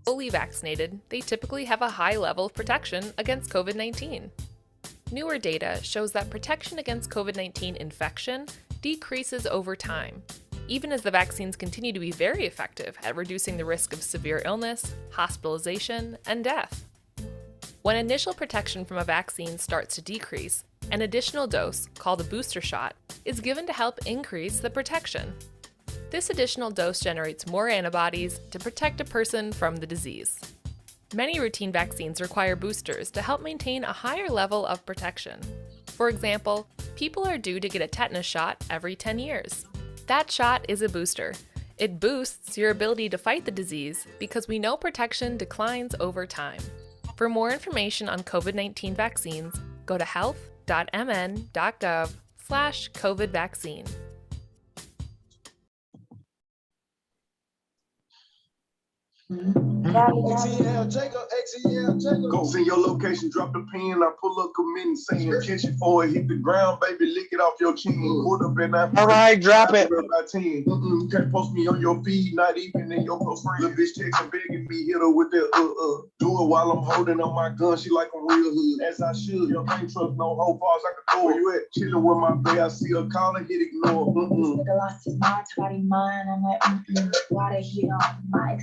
Fully vaccinated, they typically have a high level of protection against COVID-19. Newer data shows that protection against COVID-19 infection decreases over time, even as the vaccines continue to be very effective at reducing the risk of severe illness, hospitalization, and death. When initial protection from a vaccine starts to decrease, an additional dose, called a booster shot, is given to help increase the protection. This additional dose generates more antibodies to protect a person from the disease. Many routine vaccines require boosters to help maintain a higher level of protection. For example, people are due to get a tetanus shot every 10 years. That shot is a booster. It boosts your ability to fight the disease because we know protection declines over time. For more information on COVID-19 vaccines, go to health.mn.gov/COVID vaccine.
Go send your location, drop the pin, I pull up committing, saying catch it for it, hit the ground, baby, lick it off your chin. Put up and I
All right, drop it.
About 10. You can't post me on your feed, not even in your close friend. Little bitch texting, begging me, hit her with that do it while I'm holding on my gun, she like a real hood, as I should. Yo, can't trust no hoe, far as I can throw. Where you at? Chilling with my bae, I see her calling, hit ignore.
Nigga lost his mind, 20 mind. I'm like, why they hit on my